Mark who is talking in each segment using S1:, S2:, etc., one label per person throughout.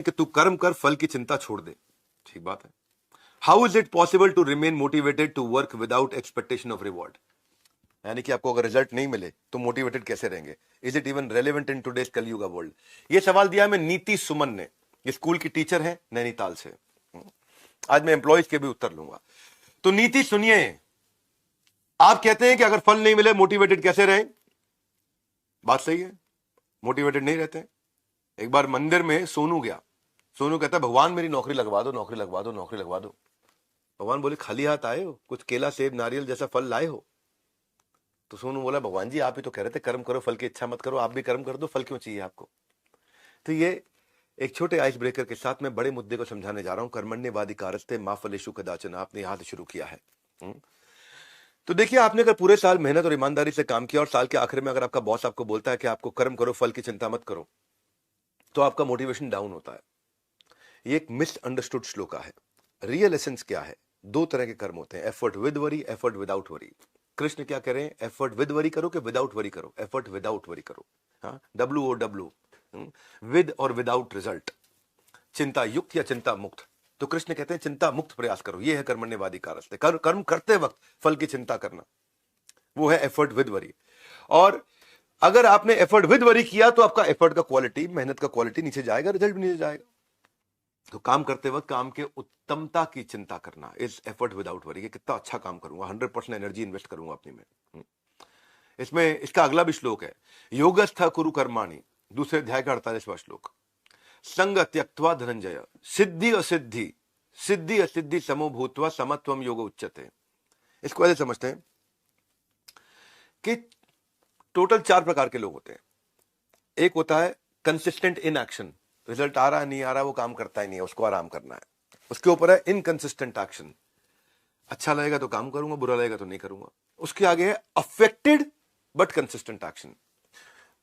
S1: कि तू कर्म कर, फल की चिंता छोड़ दे। ठीक बात है। How is it possible to remain motivated to work without expectation of reward? यानी कि आपको अगर रिजल्ट नहीं मिले तो मोटिवेटेड कैसे रहेंगे? Is it even relevant in today's कलयुग वर्ल्ड? ये सवाल दिया है मैं नीति सुमन ने, ये स्कूल की टीचर है नैनीताल से। आज मैं एम्प्लॉयज के भी उत्तर लूंगा। तो नीति सुनिए, आप कहते हैं कि अगर फल नहीं मिले मोटिवेटेड कैसे रहें? बात सही है, मोटिवेटेड नहीं रहते। एक बार मंदिर में सोनू गया। सोनू कहता है भगवान मेरी नौकरी लगवा दो, नौकरी लगवा दो, नौकरी लगवा दो। भगवान बोले खाली हाथ आए हो, कुछ केला सेब नारियल जैसा फल लाए हो? तो सोनू बोला भगवान जी आप ही तो कह रहे थे कर्म करो फल की इच्छा मत करो, आप भी कर्म कर दो, फल क्यों चाहिए आपको? तो ये एक छोटे आइस ब्रेकर के साथ मैं बड़े मुद्दे को समझाने जा रहा हूं। कर्मण्येवाधिकारस्ते मा फलेषु कदाचन, आपने यहां से शुरू किया है। तो देखिए, आपने अगर पूरे साल मेहनत और ईमानदारी से काम किया और साल के आखिर में अगर आपका बॉस आपको बोलता है कि आपको कर्म करो फल की चिंता मत करो, तो आपका मोटिवेशन डाउन होता है। ये एक मिसअंडरस्टूड श्लोका है। रियल एसेंस क्या है? दो तरह के कर्म होते हैं, effort with worry, effort without worry. Krishna क्या कह रहे हैं? एफर्ट विद वरी करो कि विदाउट वरी करो? एफर्ट विदाउट वरी करो। हाँ, WOW, विद और विदाउट रिजल्ट, चिंता युक्त या चिंता मुक्त। तो कृष्ण कहते हैं चिंता मुक्त प्रयास करो, यह है कर्मण्यवाधिकारस्ते। कर्म करते वक्त फल की चिंता करना, वो है एफर्ट विद वरी। और अगर आपने एफर्ट विद वरी किया तो आपका एफर्ट का क्वालिटी, मेहनत का क्वालिटी नीचे जाएगा, रिजल्ट भी नीचे जाएगा। तो काम करते वक्त काम के उत्तमता की चिंता करना इज एफर्ट विदाउट वरी। कितना अच्छा काम करूंगा, 100% एनर्जी इन्वेस्ट करूंगा अपनी में। इसमें इसका अगला भी श्लोक है, योगस्थ कुरु कर्माणि, दूसरे अध्याय का 48वां श्लोक। संग त्यक्त्वा धनंजय, सिद्धि असिद्धि, सिद्धि असिद्धि समो भूत्वा समत्वम योग उच्यते। इसको ऐसे समझते हैं कि टोटल 4 प्रकार के लोग होते हैं। एक होता है कंसिस्टेंट इन एक्शन, रिजल्ट आ रहा है नहीं आ रहा वो काम करता ही नहीं है, उसको आराम करना है। उसके ऊपर है इनकंसिस्टेंट एक्शन, अच्छा लगेगा तो काम करूंगा, बुरा लगेगा तो नहीं करूंगा। उसके आगे है अफेक्टेड बट कंसिस्टेंट एक्शन,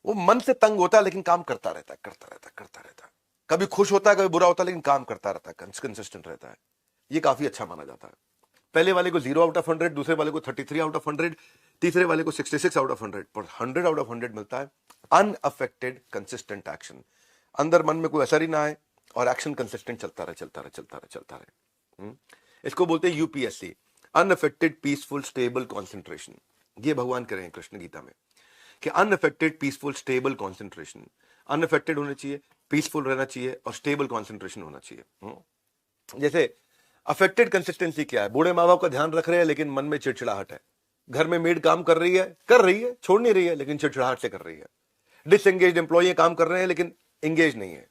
S1: वो मन से तंग होता है लेकिन काम करता रहता है, करता रहता है, करता रहता है। कभी खुश होता है कभी बुरा होता है लेकिन काम करता रहता है, कंसिस्टेंट रहता है। ये काफी अच्छा माना जाता है। पहले वाले को 0 आउट ऑफ 100, दूसरे वाले को 33 आउट ऑफ 100, तीसरे वाले को 66 आउट ऑफ 100, पर 100 आउट ऑफ 100 मिलता है अनअफेक्टेड कंसिस्टेंट एक्शन। अंदर मन में कोई असर ही ना आए और एक्शन कंसिस्टेंट चलता रहे, चलता रहे, चलता रहे, चलता रहे। इसको बोलते हैं UPSC, unaffected peaceful stable concentration. ये भगवान कह रहे हैं कृष्ण गीता में कि unaffected peaceful stable concentration. Unaffected होना चाहिए, पीसफुल रहना चाहिए और स्टेबल कॉन्सेंट्रेशन होना चाहिए। जैसे अफेक्टेड कंसिस्टेंसी क्या है? बूढ़े माँ बाप का ध्यान रख रहे हैं लेकिन मन में चिड़चिड़ाहट है। घर में मेड काम कर रही है, छोड़ नहीं रही है लेकिन चिड़चिड़ाहट से कर रही है। डिसएंगेज्ड एम्प्लॉय काम कर रहे हैं लेकिन एंगेज नहीं है।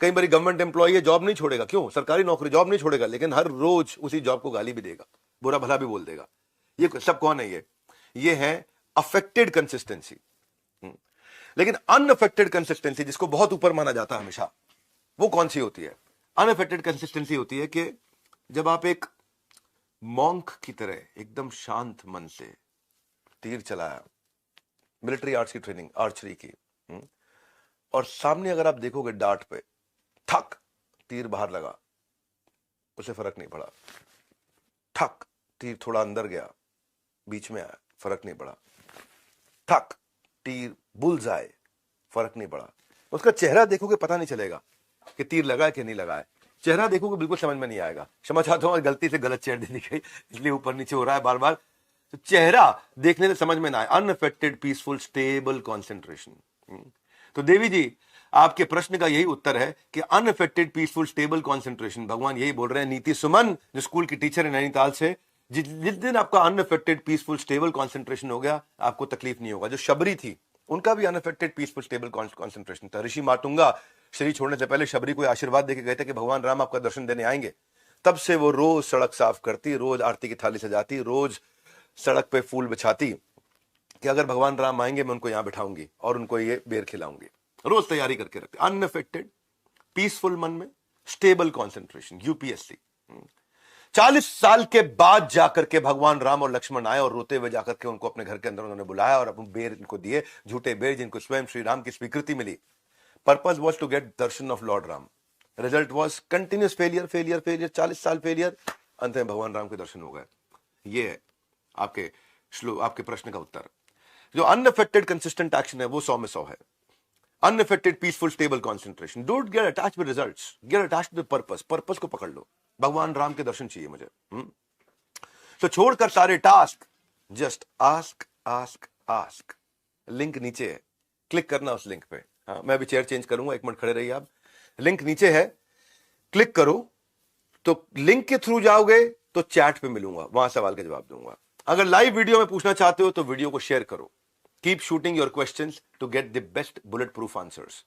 S1: कई बार गवर्नमेंट एम्प्लॉय है, जॉब नहीं छोड़ेगा, क्यों? सरकारी नौकरी, जॉब नहीं छोड़ेगा लेकिन हर रोज उसी जॉब को गाली भी देगा, बुरा भला भी बोल देगा। ये सब कौन है? ये है अफेक्टेड कंसिस्टेंसी। लेकिन अनअफेक्टेड कंसिस्टेंसी, जिसको बहुत ऊपर माना जाता है हमेशा, वो कौन सी होती है? अनअफेक्टेड कंसिस्टेंसी होती है कि जब आप एक मॉन्क की तरह एकदम शांत मन से तीर चलाया, मिलिट्री आर्ट्स की ट्रेनिंग, आर्चरी की, और सामने अगर आप देखोगे डार्ट पे, ठक तीर बाहर लगा, उसे फर्क नहीं पड़ा। ठक तीर थोड़ा अंदर गया, बीच में आया, फर्क नहीं पड़ा। ठक तीर बुल्स आए, फर्क नहीं पड़ा। उसका चेहरा देखोगे पता नहीं चलेगा कि तीर लगा है कि नहीं लगा है। चेहरा देखोगे बिल्कुल समझ में नहीं आएगा। क्षमा चाहता हूं, गलती से गलत चेहरा दे दी गई, इसलिए ऊपर नीचे हो रहा है बार बार। तो चेहरा देखने से समझ में ना आए। Unaffected peaceful stable concentration. तो देवी जी, आपके प्रश्न का यही उत्तर है कि अनअफेक्टेड पीसफुल स्टेबल कॉन्सेंट्रेशन, भगवान यही बोल रहे हैं। नीति सुमन जो स्कूल की टीचर है नैनीताल से, जिस दिन आपका अनअफेक्टेड पीसफुल स्टेबल कॉन्सेंट्रेशन हो गया, आपको तकलीफ नहीं होगा। जो शबरी थी, उनका भी अनअफेक्टेड पीसफुल स्टेबल कॉन्सेंट्रेशन था। ऋषि मातुंगा शरीर छोड़ने से पहले शबरी को आशीर्वाद देके गए थे कि भगवान राम आपका दर्शन देने आएंगे। तब से वो रोज सड़क साफ करती, रोज आरती की थाली सजाती, रोज सड़क पे फूल बिछाती कि अगर भगवान राम आएंगे मैं उनको यहां बिठाऊंगी और उनको ये बेर खिलाऊंगी। रोज तैयारी करके रखते। अनअफेक्टेड पीसफुल मन में स्टेबल कॉन्सेंट्रेशन, UPSC। 40 साल के बाद जाकर के भगवान राम और लक्ष्मण आए और रोते हुए जाकर के उनको अपने घर के अंदर उन्होंने बुलाया और अपने बेर इनको दिए, झूठे बेर जिनको स्वयं श्री राम की स्वीकृति मिली। Purpose was to get darshan of lord Ram. Result was continuous failure, failure, failure, 40 साल फेलियर। अंत में भगवान राम के दर्शन हो गए। ये है आपके प्रश्न का उत्तर। जो अनअफेक्टेड कंसिस्टेंट एक्शन है वो 100 में 100 है। Unaffected, peaceful, stable concentration. Don't get attach with results, get attach with purpose. Purpose को पकड़ लो. भगवान राम के दर्शन चाहिए मुझे. तो छोड़कर सारे task, just ask ask ask. Link नीचे है, क्लिक करना उस लिंक पे. हाँ, मैं अभी चेयर चेंज करूंगा, 1 मिनट खड़े रहिए आप. लिंक नीचे है, क्लिक करो. तो लिंक के थ्रू जाओगे तो चैट पे मिलूंगा, वहां सवाल के जवाब दूंगा. अगर लाइव वीडियो में पूछना चाहते हो तो वीडियो को शेयर करो. Keep shooting your questions to get the best bullet proof answers.